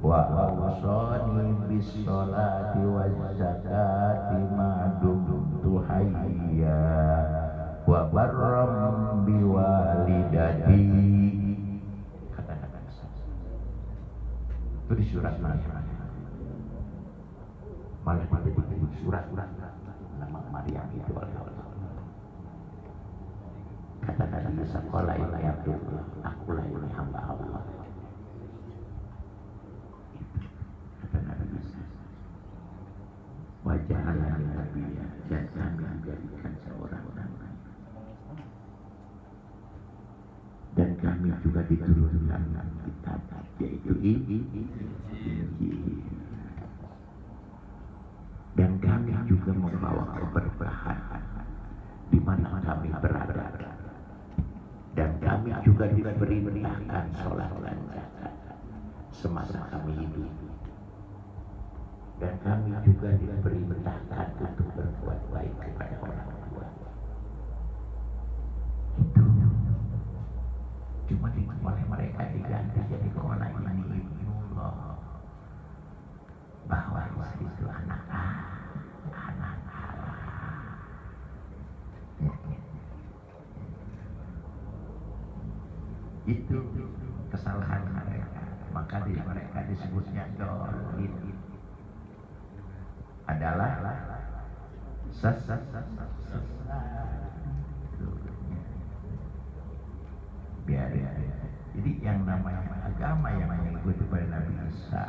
wa awsani bis sholati waz zakati ma dumtu hayya wa barram bi walidati. Kata-kata itu di surat mana? Malah di surat nama Maryam itu kata-kata sekolah ini Abdullah, akulah ini hamba Allah. Kata-kata wajahnya Nabi dan kami menjadikan seorang nabi dan kami juga diturunkan kitab yaitu Injil. Dan kami juga membawa keberkahan di mana kami berada. Dan kami juga diperintahkan sholat dan zakat semasa kami hidup. Dan kami juga diperintahkan untuk berbuat baik kepada orang tua. Itu cuma oleh mereka diganti jadi sekolah ini Allah, bahwa itu anak Allah. Itu kesalahan mereka, maka mereka disebutnya dolin. Adalah sesat. Biar. Jadi yang namanya agama yang mengikuti pada Nabi Isa,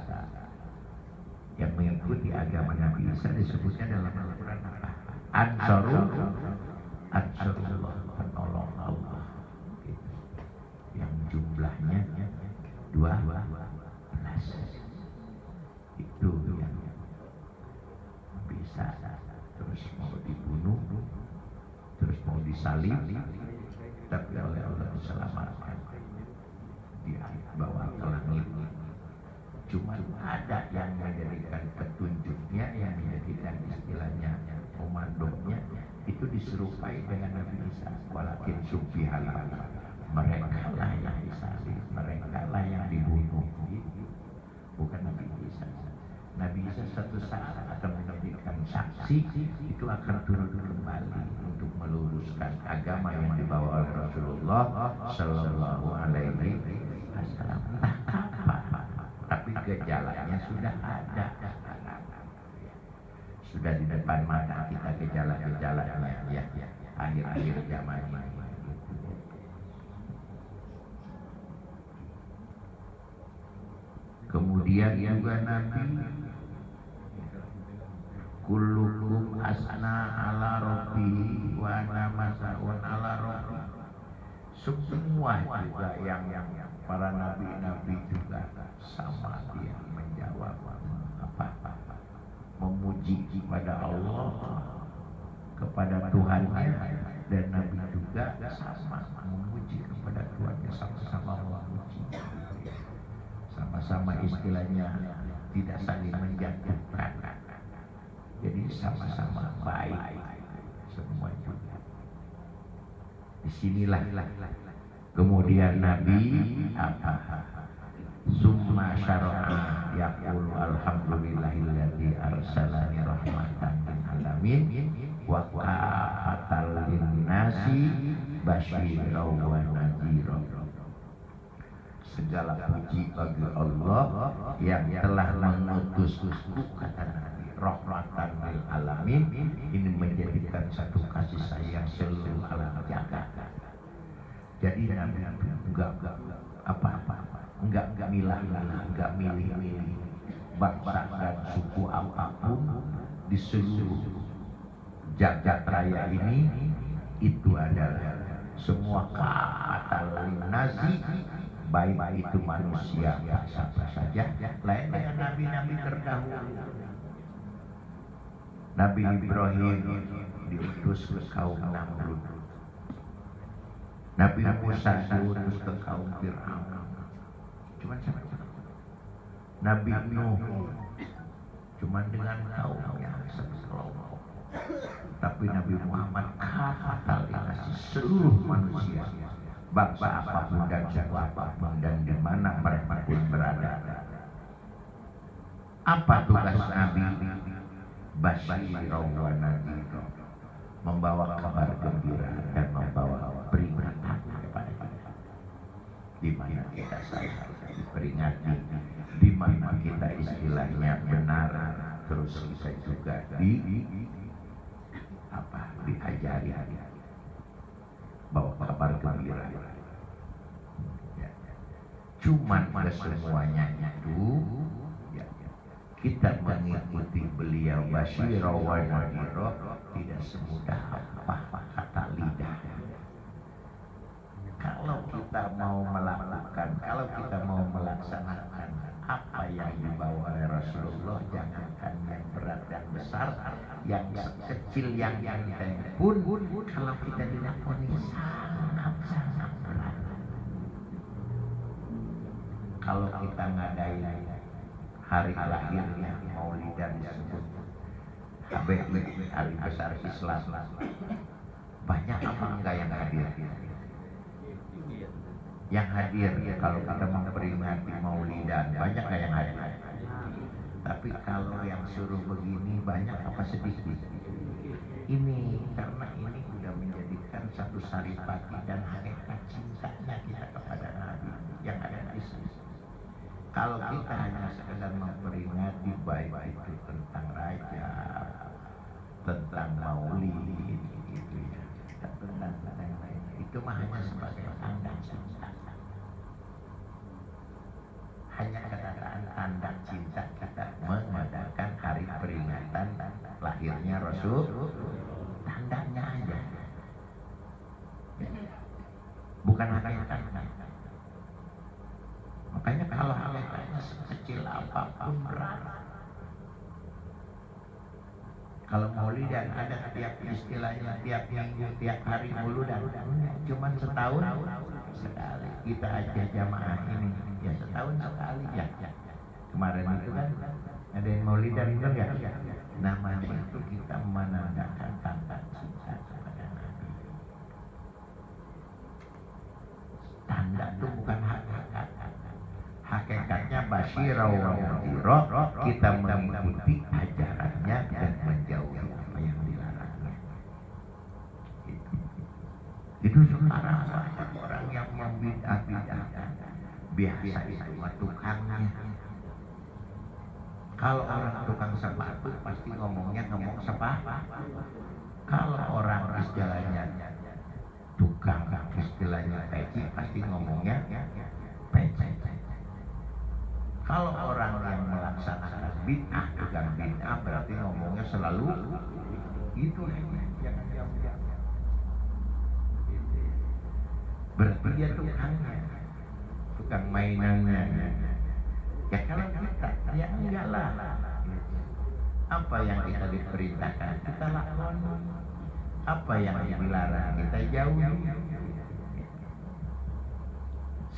yang mengikuti agama Nabi Isa disebutnya dalam Al-Quran apa? Ansarullah, penolong Allah. Yang jumlahnya 12. Itu yang bisa terus mau dibunuh, terus mau disalib, tapi oleh Allah diselamatkan, dia bawa ke langit. Cuma ada yang menjadikan petunjuknya, yang menjadikan istilahnya komandonya, itu diserupai dengan Nabi Isa. Walakin subbihallah, mereka lah yang disalib, mereka lah yang dibunuh, bukan Nabi Isa. Nabi Isa satu saat akan menjadikan saksi, itu akan turun kembali untuk meluruskan agama yang dibawa oleh Rasulullah Sallallahu Alaihi Wasallam. Tapi gejalanya sudah ada, sudah di depan mata kita gejala-gejalanya, ya, akhir-akhir zaman ini. Kemudian juga Nabi, kullukum asna ala rabbihi wa ana mas'un ala rabbi. Semua juga yang para nabi-nabi juga sama, dia menjawab apa, memuji kepada Allah, kepada Tuhannya, dan Nabi juga sama memuji kepada Tuhannya, sama-sama memuji, sama-sama istilahnya tidak saling menjatuhkan, jadi sama-sama baik semua juga. Disinilah kemudian Nabi apa? Summa syara'a yaqulu alhamdulillahilladzi arsalani rahmatan lil alamin wa kafatan linnasi basyiran wa nadhiran. Segala puji bagi Allah yang telah mengutusku, kata Nabi, rahmatan lil alamin, ini menjadikan satu kasih sayang seluruh alam jagat. Jadi Nabi enggak milah-milah, enggak milih-milih bangsa dan suku apapun di seluruh jagat raya ini. Itu adalah semua kata nasi, baik itu manusia siapa saja, lain dengan nabi-nabi terdahulu. Nabi Ibrahim diutus ke kaum Namrud, Nabi Musa diutus ke kaum Fir'aun. Cuma siapa? Nabi Nuh cuma dengan kaumnya sekelompok. Tapi Nabi Muhammad kafatan linasi, seluruh manusia, bangsa apapun dan suku apapun dan di mana mereka pun berada. Apa tugas Nabi? Basyirau wa nadhira, membawa kabar gembira dan membawa peringatan kepada kita. Di mana kita salah diperingati, di mana kita istilahnya benar, terus kita juga diajari bawa kabar gembira. Cuman kesemuanya itu kita mengikuti beliau basyirau wa nadhira tidak semudah apa kata lidah. Kalau kita mau melakukan, kalau kita mau melaksanakan apa yang dibawa oleh Rasulullah, jangankan yang berat dan besar, yang kecil yang enteng pun, kalau kita dilakoni sangat berat. Kalau kita ngadain hari lahirnya Maulidan disebut HBI, Hari Besar Islam, banyak apa enggak yang hadir? Yang hadir kalau kita memperingati Maulidan banyak enggak yang hadir? Tapi kalau yang suruh begini banyak apa sedikit? Ini karena ini sudah menjadikan satu saripati dan hakikat cintanya kita kepada Nabi yang ada di sini. Kalau kita hanya sekedar memperingati baik itu tentang raja, tentang maulid, gitu ya, tentang lain, itu mah hanya sebagai tanda cinta. Hanya katakan tanda cinta kita mengadakan hari peringatan lahirnya Rasul, tandanya aja, bukan hakikatnya. Makanya kalau hakikatnya sekecil apapun berat. Kalau Maulidan ada tiap istilahnya, tiap minggu, tiap hari Maulidan, cuman setahun sekali. Kita aja jamaah ini ya setahun sekali ya. Kemarin itu kan ada yang Maulidan, benar ya? Namanya itu kita menandakan tanda cinta kepada Nabi. Tanda itu bukan hakikat. Hakikatnya basyirau wa nadhira, kita mengikuti ajarannya dan menjauhi apa yang dilarangnya. Itu sekarang banyak orang yang membidah-bidahkan. Biasa itu tukangnya. Kalau orang tukang sepatu pasti ngomong sepatu. Kalau orang istilahnya tukang istilahnya peci pasti ngomongnya peci. Kalau orang yang melaksanakan bid'ah, bukan bid'ah berarti ngomongnya selalu itu yang berarti dia tukang mainannya. Ya kalau kita, ya enggak lah. Apa yang kita diperintahkan kita lakukan, apa yang dilarang kita jauhi.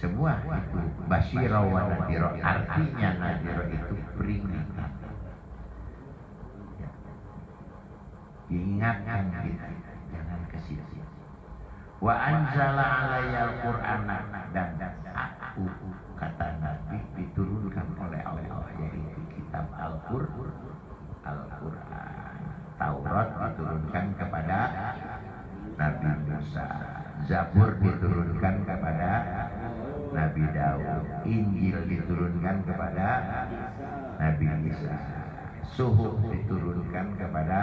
Semua itu basyirau wa nadhira, artinya nadhira itu peringatan. Ingatkan kita jangan kesia-sia. Wa anzala alayyal qur'ana, dan aku kata Nabi diturunkan oleh Allah yaitu kitab Al-Qur'an. Taurat diturunkan kepada Nabi Musa, Zabur diturunkan kepada Nabi Daud, Injil diturunkan kepada Nabi Isa, Suhuf diturunkan kepada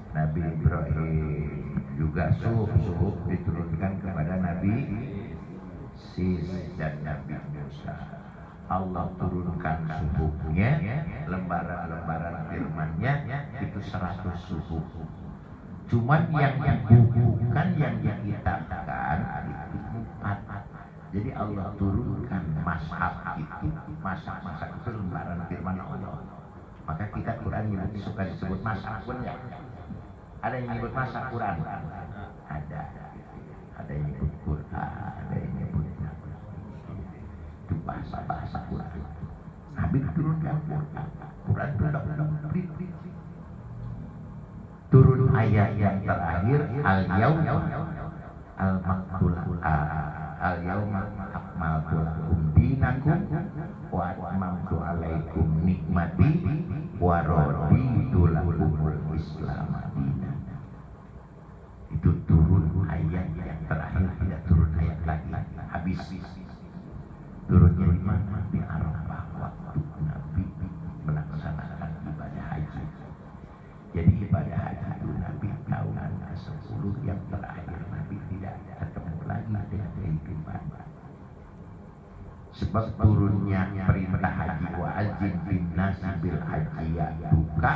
Nabi Ibrahim, juga Suhuf diturunkan kepada Nabi Sis dan Nabi Musa. Allah turunkan suhufnya, lembaran-lembaran firman-Nya itu 100 suhuf. Cuman yang dibukukan, yang dikitabkan itu 4. Jadi Allah turunkan mashaf itu, mashaf itu lembaran firman Allah. Maka kita Quran yang suka disebut mashaf pun ya. Ada yang menyebut mashaf Quran, ada yang menyebut Quran, ada yang menyebut itu bahasa Quran. Nabi turunkan Quran turun ayat yang terakhir al-yauma akmaltu lakum dinakum wa atmamtu alaikum nikmati wa raditu lakumul Islam dinan. Itu turun ayat yang terakhir, tidak turun ayat lagi, habis. Turunnya di mana? Di Arafah waktu Nabi melaksanakan ibadah haji. Jadi ibadah haji itu Nabi tahunan ke-10 yang terakhir Nabi tidak ketemu lagi dengan kehidupan. Sebab turunnya perintah haji wa azim bin nasi bil haji buka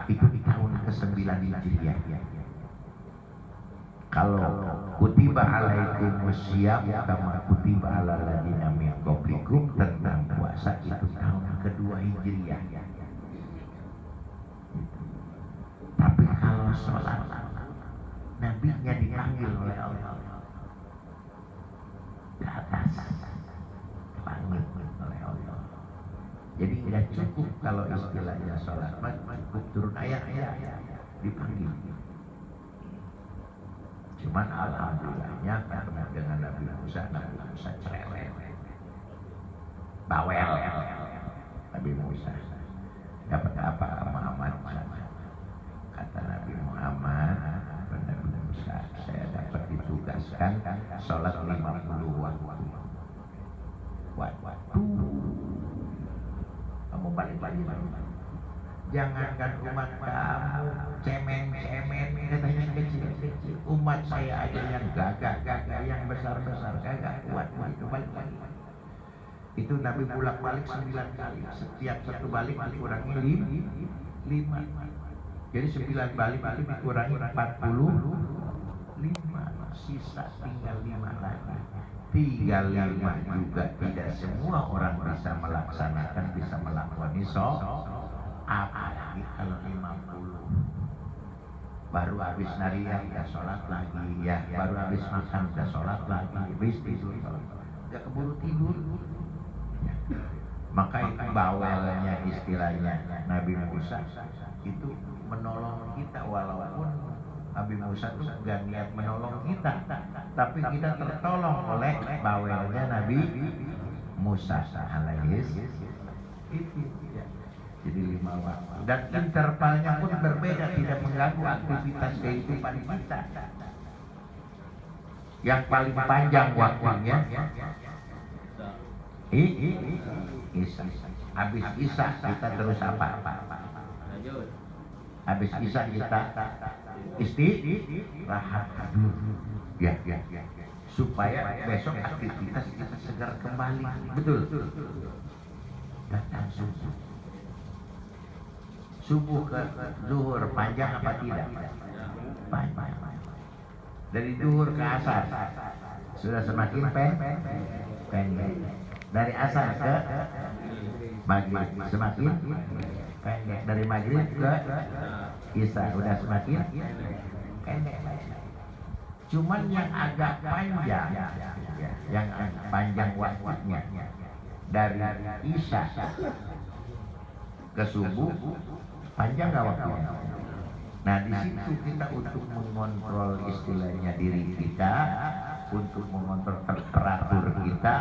itu di tahun ke-9 Hijriah. Kalau kutiba alaikum syiyam kama kutiba alal ladzina min qablikum, tentang puasa itu tahun kedua Hijriah. Tapi kalau sholat nabinya dipanggil oleh Allah ke atas langit oleh Allah. Jadi tidak cukup kalau istilahnya sholat, cukup turun ayat-ayat dipanggil. Cuman alhamdulillahnya ketemu dengan Nabi Musa cerewet, bawel. Nabi Musa dapat apa Muhammad? Kata Nabi Muhammad, Nabi Musa, saya dapat ditugaskan sholat 50 waktu. Kamu balik-balik. Jangankan umat kamu cemen-cemen katanya kecil-kecil, umat saya aja yang gagah-gagah, yang besar-besar gagah kuat itu balik-balik. Itu Nabi bolak-balik 9 kali, setiap satu balik dikurangi 5. Jadi 9 balik itu dikurangi 45, sisa tinggal 5 lagi. Tinggal 5 juga tidak semua orang bisa melaksanakan, bisa melakoni apalagi kalau 50. Baru habis nariyah ya sholat lagi, ya baru habis makan ya sholat lagi, habis tidur nggak keburu tidur. Maka itu bawelnya istilahnya Nabi Musa itu menolong kita, walaupun Nabi Musa itu nggak niat menolong kita, tapi kita tertolong oleh bawelnya Nabi Musa alaihis itu. Jadi 5 waktu dan intervalnya pun berbeda, tidak mengganggu aktivitas kehidupan kita. Yang paling panjang waktunya Isya. Habis Isya kita terus apa? Habis Isya kita istirahat dulu. Ya. Supaya besok aktivitas kita segar kembali. Betul. Datang subuh ke zuhur panjang apa tidak? Panjang. Dari zuhur ke asar sudah semakin pendek. Dari asar ke maghrib semakin pendek. Dari maghrib ke isya udah semakin pendek. Cuman yang agak panjang, yang panjang waktunya dari isya ke subuh, panjang nggak waktunya? Nah di situ kita untuk mengontrol istilahnya diri kita, untuk mengontrol temperatur kita,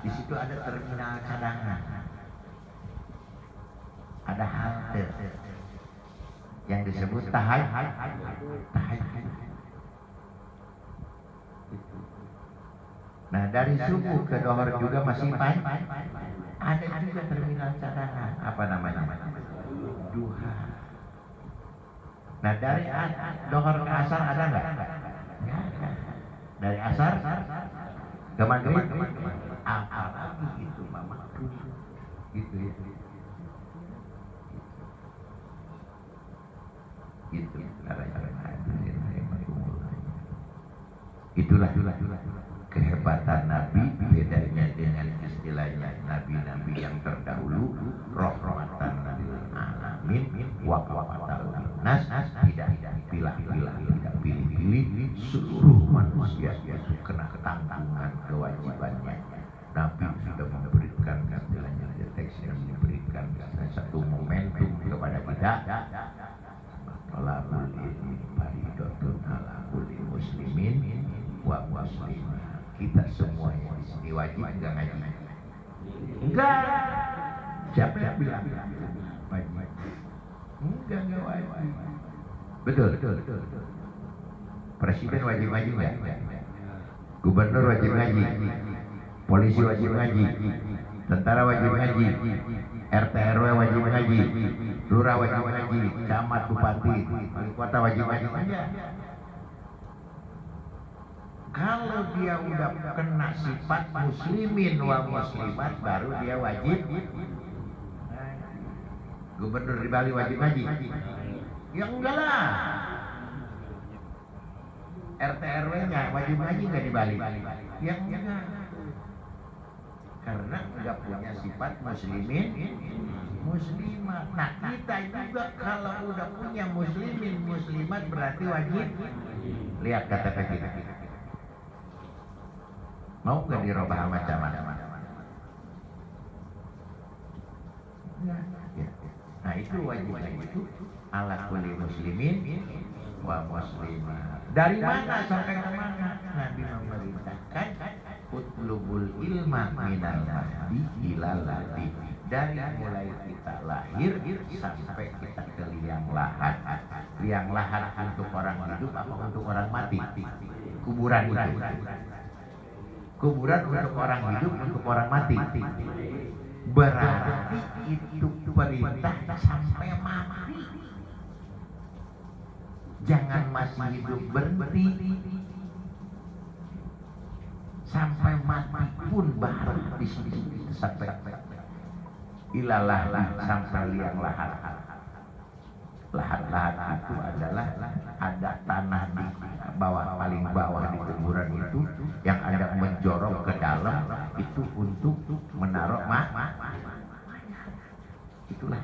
di situ ada terminal cadangan, ada halte yang disebut tahajud. Nah dari subuh ke dohor juga masih panjang. Ada juga terminal cadangan, apa namanya? Duha. Nah dari dohor ke asar ada nggak? Dari asar ke maghrib apalagi itu maghrib gitu. Itulah kehebatan Nabi, bedanya dengan istilahnya nabi-nabi yang terdahulu, rahmatan lil alamin wa rahmatan nas, tidak pilih-pilih, tidak pilih-pilih, seluruh manusia itu kena ketanggungan kewajibannya. Nabi sudah memberikan istilahnya teks yang memberikan satu momentum kepada kita. Talabul ilmi fardhatun ala kulli muslimin wa muslimah. Kita semua yang di sini wajib enggak ngaji? Enggak. Siapa yang bilang? Wajib. Enggak wajib. Betul. Presiden wajib ngaji nggak? Gubernur wajib ngaji. Polisi wajib ngaji. Tentara wajib ngaji. RT RW wajib ngaji. Lurah wajib ngaji. Camat, bupati, wali kota wajib ngaji aja. Kalau dia udah kena sifat muslimin wa muslimat, baru dia wajib. Gubernur di Bali wajib ngaji? Ya enggak lah. RT RW-nya wajib ngaji nggak di Bali? Ya enggak. Karena enggak punya sifat muslimin, muslimat. Nah kita juga kalau udah punya muslimin, muslimat berarti wajib. Lihat kata kita. Mau nggak dirubah macam-macam? Ya. Nah itu wajib itu ala kulli muslimin wa muslimah. Dari mana sampai ke mana? Nabi memerintahkan utlubul ilma minal mahdi ilal lahdi. Dari mulai kita lahir sampai kita ke liang lahat. Liang lahat untuk orang hidup apa untuk orang mati? Kuburan itu. Kuburan untuk orang hidup, untuk orang mati. Berarti itu perintah sampai mati. Jangan masih hidup berhenti. Sampai mati pun baru di situ sampai ilalah sampai liang lahat. Lahat-lahat itu adalah ada tanah di bawah, paling bawah di kuburan itu yang ada menjorok ke dalam, itu untuk menaruh itulah.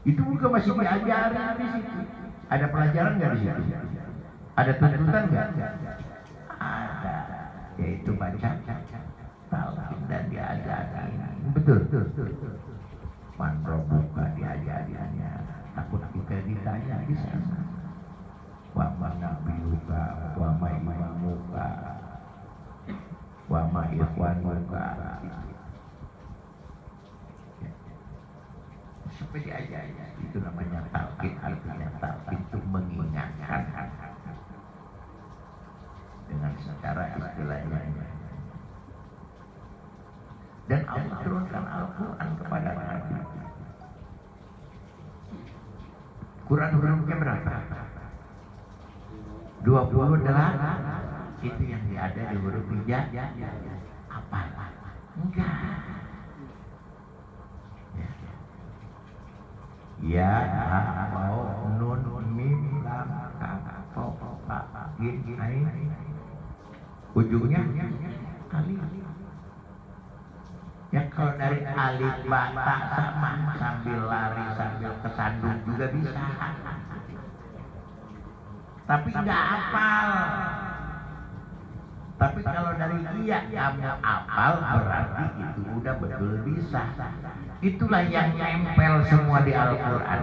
Itu juga masih diajarin di situ. Ada pelajaran nggak di situ? Ada tuntutan nggak? Ada, yaitu baca talqin dan diajarin. Betul. Manro buka diajarinnya. Takut kita ditanya di sana. Wa manabiuka, wa ma imamuka, wa ma ikhwanuka. Sampai diajarin. Itu namanya talqin. Artinya talqin itu mengingatkan dengan secara istilahnya. Dan Allah turunkan Al-Quran kepada Nabi. Quran hurufnya berapa? 28. Itu yang ada di huruf hijab. Apa? Enggak. Ya, mau nun mim lam kaf fa gin ain. Ujungnya kali. Ya kalau dari alif ba ta sama, sambil lari sambil kesandung juga bisa. Tapi nggak hafal. Tapi kalau dari iya kamu hafal berarti itu udah betul bisa. Itulah yang nempel semua di Al-Quran.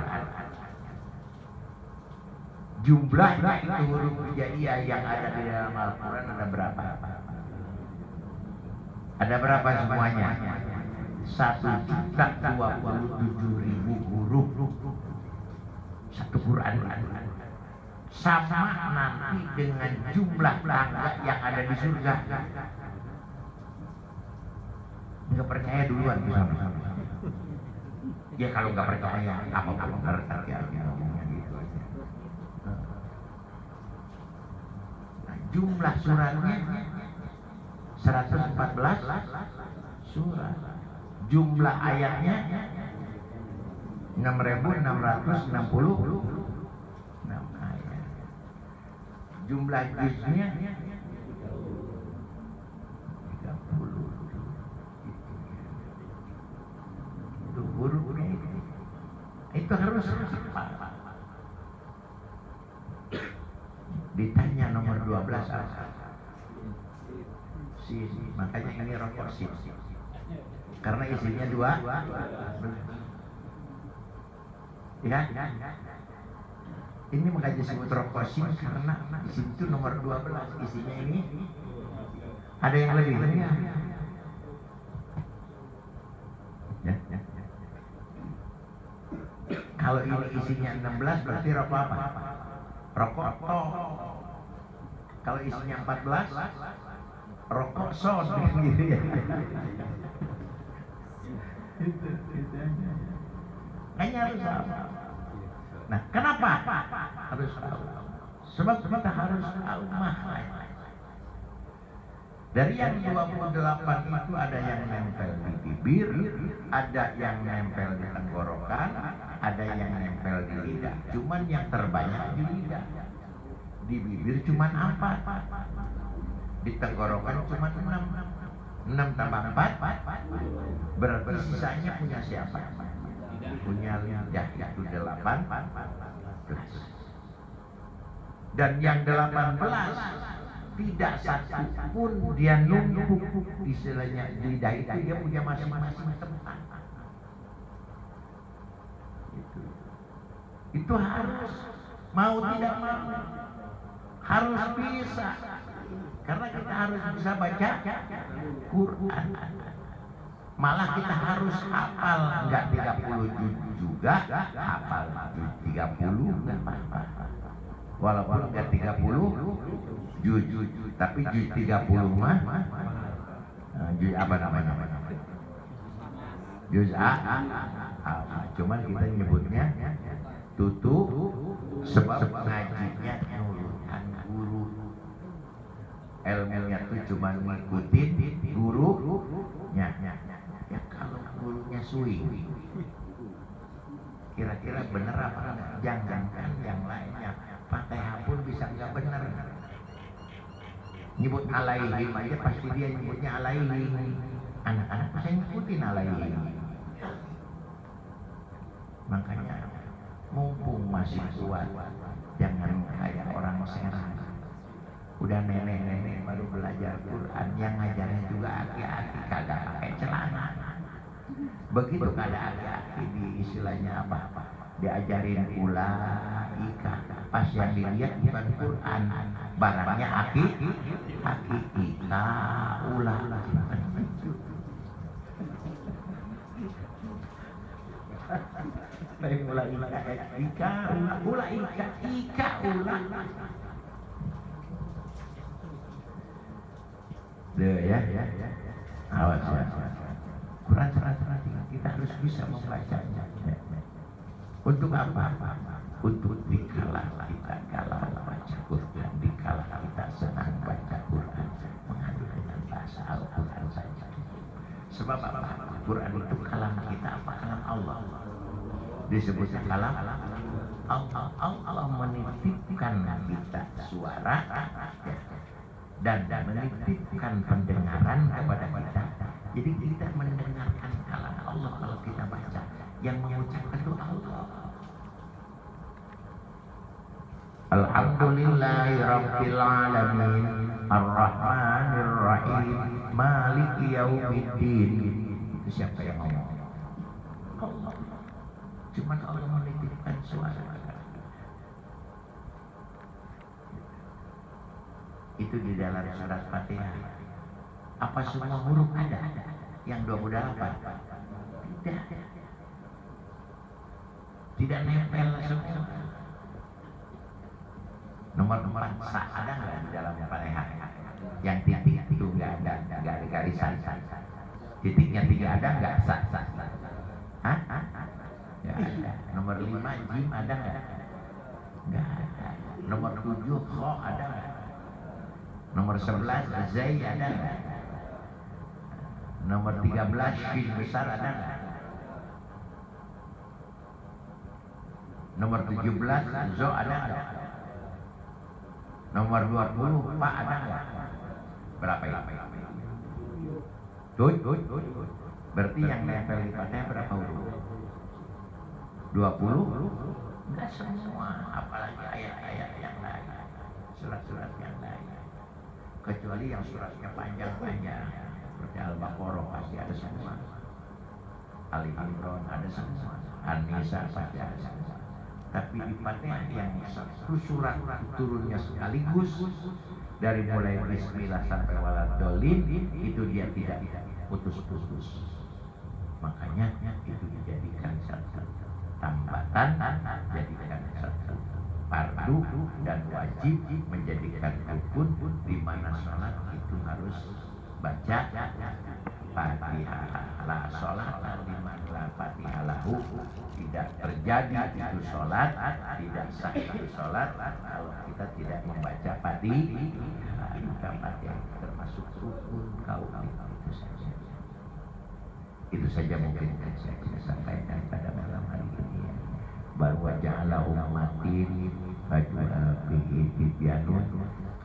Jumlahnya itu huruf hijaiyah yang ada di dalam Al-Quran ada berapa? Ada berapa semuanya? 1.027.000 huruf. Satu Quran. Sama nanti dengan jumlah tangga yang ada di surga. Nggak percaya duluan sama. Ya kalau nggak percaya apa pun ngerti ngomongnya gitu aja. Nah, jumlah suratnya 114 surat. Jumlah ayatnya 6.666 ayat. Jumlah juznya 30. Itu hurufnya itu harus hafal. Ditanya nomor 12 apa? Makanya ini rokok sih. Karena isinya 2. Ya. Ini makanya disebut rokok sih karena di situ nomor 12 isinya ini ada yang lebih. Kalau ini isinya 16 berarti rokok apa? Rokok tok. Kalau isinya 14 rokok sod gitu ya. Itu aja. Hanya harus tahu. Nah, kenapa harus tahu? Sebab kita harus tahu makna. Dari yang 28 itu ada yang nempel di bibir, ada yang nempel di tenggorokan, ada yang nempel di lidah. Cuman yang terbanyak di lidah. Di bibir cuman 4. Di tenggorokan cuman 6. 6 tambah 4 berarti sisanya punya siapa? Punya lidah, itu 18. Dan yang 18 tidak satu pun dia numpuk istilahnya lidah itu, dia punya masing-masing tempat. Itu harus mau tidak mau harus bisa, karena kita harus bisa baca Quran. Malah kita harus hafal, enggak 30 juz juga hafal 30 enggak apa-apa. Walaupun enggak 30 juz, tapi juz 30 mah juz apa namanya? Juz A. Cuman kita nyebutnya tutu sebab ngajinya nurutan guru. Ilmunya tuh cuma ngikutin gurunya. Ya kalau gurunya swing, kira-kira bener apa enggak? Jangankan yang lainnya, Fatihah pun bisa nggak bener. Nyebut alaihim aja pasti dia nyebutnya alaihim. Anak-anak pasti ngikutin alaihim. Makanya mumpung masih kuat, jangan kayak orang serang. Udah nenek-nenek baru belajar Quran, yang ngajarnya juga aki-aki kagak pakai celana. Begitu kada aki-aki di istilahnya apa? Diajarin ulaika, pas yang dilihat bukan Quran, barangnya aki-aki ika ulah. Baik mulai ika ulah ika ulah. Ya. Awas ya. Quran serat-serat kita harus bisa membacanya. Untuk apa? Untuk dikala kita galau baca Quran, dikala kita senang baca Quran, mengadu dengan bahasa Al-Quran saja. Sebab apa? Quran itu kalam kita, apa kalam Allah? Disebutnya kalam Allah menitipkan kita suara dan menitipkan pendengaran kepada kita. Jadi kita mendengarkan kalam Allah kalau kita baca. Yang mengucapkan itu Allah. Alhamdulillahi Rabbil Alamin Ar-Rahmanir Rahim Maliki Yaumiddin. Itu siapa yang ngomong? Allah. Cuma Allah menitipkan suara. Itu di dalam surat Fatihah. Apa semua huruf ada? Yang 28? Tidak. Tidak nempel semua. Nomor sa ada nggak di dalam Fatihah? Yang titik itu nggak ada garisan. Titiknya 3 ada nggak sa? Hah? Nggak ada. Nomor 5 jim ada nggak? Nggak ada. Nomor 7 kho ada nggak? Nomor 11 zai ada nggak? Nomor 13 shin besar ada nggak? Nomor 17 zo ada nggak? Nomor 20 pa ada nggak? Berapa ya? Tuh. Berarti yang nempel di Fatihah berapa huruf? 20? Enggak semua, apalagi ayat-ayat yang lain, surat-surat yang lain. Kecuali yang suratnya panjang-panjang, seperti Al-Baqarah pasti ada semua, Ali Imran ada semua, An-Nisa pasti ada semua. Tapi di Fatihah yang satu surat turunnya sekaligus dari mulai Bismillah sampai Waladhdallin, itu dia tidak putus-putus. Makanya itu dijadikan satu tambatan kesempatan jadikan satu fardu dan wajib, menjadikan rukun di mana sholat itu harus baca Fatihah. La sholat liman la Fatihah lahu, tidak terjadi itu sholat, tidak sah itu sholat kalau kita tidak membaca Fatihah, termasuk rukun kaum itu saja. Itu saja mungkin saya bisa sampaikan pada malam hari ini, bahwa ja'ala ummatin bibianun,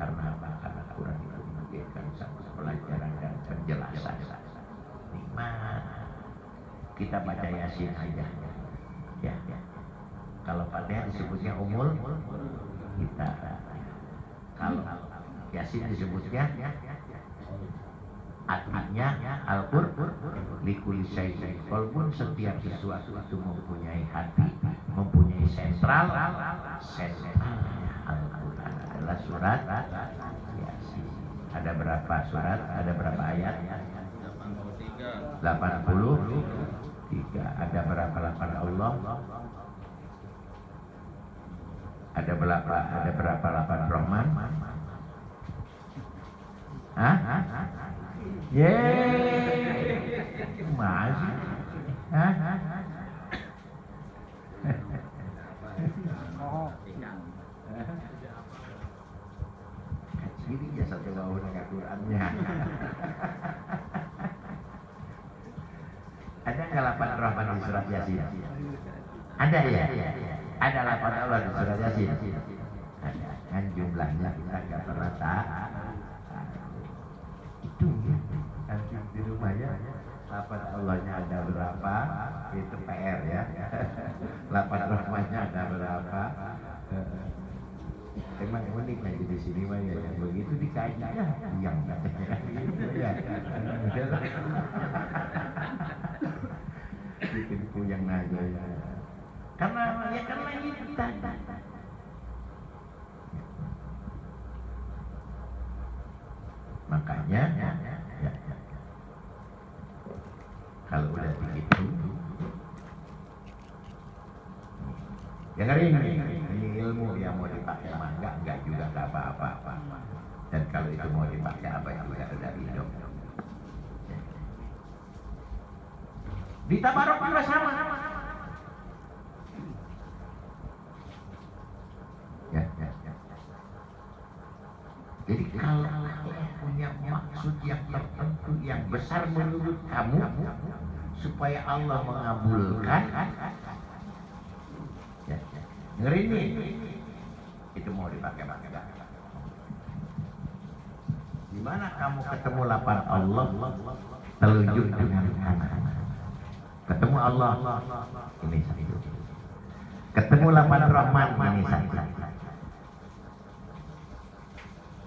karena apa? Karena Quran itu memberikan satu pelajaran dan penjelasan. Nikmat kita baca Yasin aja ya. Kalau Fatihah disebutnya umul kita, kalau Yasin disebutnya artinya Al-Qur'an likuli syai'in qalbun, setiap sesuatu itu mempunyai hati, mempunyai sentral. Al-Qur'an adalah surat Yasin. Ada berapa surat? Ada berapa ayat? 83. Ada berapa lapan Allah? Ada berapa lapan Rahman? Hah? Yeay, masih? Hah? Kaciri ya satu bau dengan Qurannya. Ada nggak lapan Rahman di surat Yasin? Ada ya? Ada lapan Allah di surat Yasin? Ada. Kan jumlahnya kita nggak pernah tahu. Itu ya. Nanti di rumahnya lapan Allahnya ada berapa? Itu PR ya. Lapan Rahmannya ada berapa? Emang unik aja di sini mah ya, yang begitu dikaji ya, yang katanya ya. Bikin puyeng aja ya. Karena itu tanda. Makanya ya. Kalau udah begitu, dengerin ini ilmu yang mau dipakai mah enggak juga enggak apa-apa. Dan kalau itu mau dipakai apa juga udah hidup. Di tabarok juga sama. Ya. Jadi kalau punya maksud yang tertentu yang besar menurut kamu supaya Allah mengabulkan, ya. Ngeri nih, itu mau dipakai. Di mana kamu ketemu lapan Allah, telunjuk dengan kanan. Ketemu Allah, ini satu. Ketemu lapan Rahman, ini satu.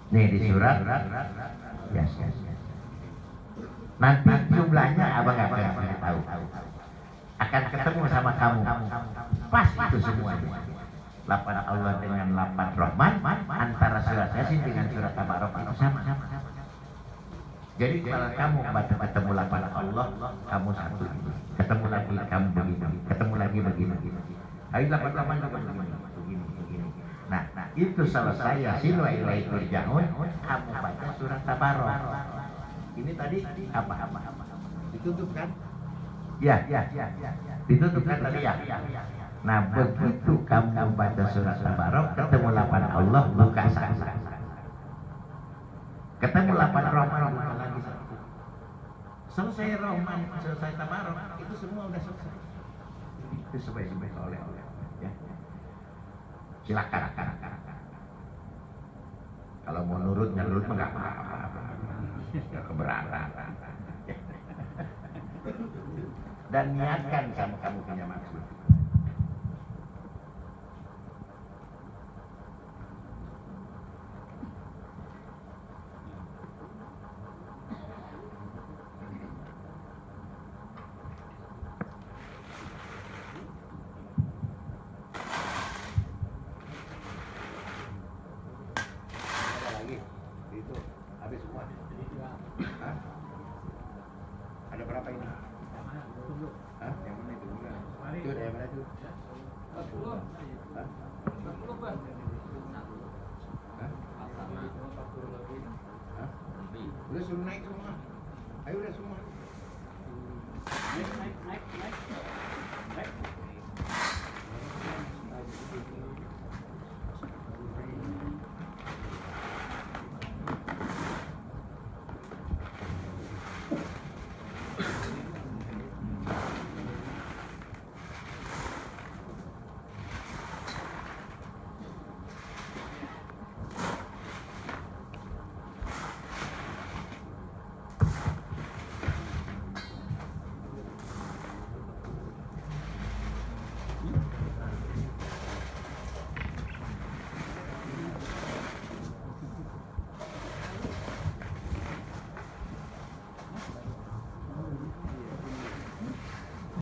Nih di surat, yes. Nanti jumlahnya abang nggak akan tahu. Akan ketemu sama kamu. Pas itu semuanya. Lapan Allah dengan lapan Rahman, antara surat Yasin dengan surat Tabarok itu sama. Jadi kalau kamu ketemu lapan Allah, kamu satu. Ketemu lagi kamu begini, ketemu lagi begini. Ayo lapan Rahman begini. Nah, itu selesai Yasin wa ilaihi turja'un, kamu baca surat Tabarok. Ini tadi apa? Ditutup kan? Ya. Ditutup kan tadi ya. Nah, begitu kamu baca surat Tabarok, ketemu lapan Allah, buka sasa. Ketemu lapan Rahman, buka lagi satu. Selesai Rahman, selesai Tabarok, itu semua udah selesai. Itu sebaik-baik oleh ya. Silakan. Kalau mau nurut mah nggak apa-apa. Keberatan. Dan niatkan sama kamu punya maksud. Itu habis semua. Hah? Ada berapa ini? Hah? Yang mana itu? Itu ada yang mana itu? Hah? Hah? Hah? Udah suruh naik semua. Ayo udah semua. Naik.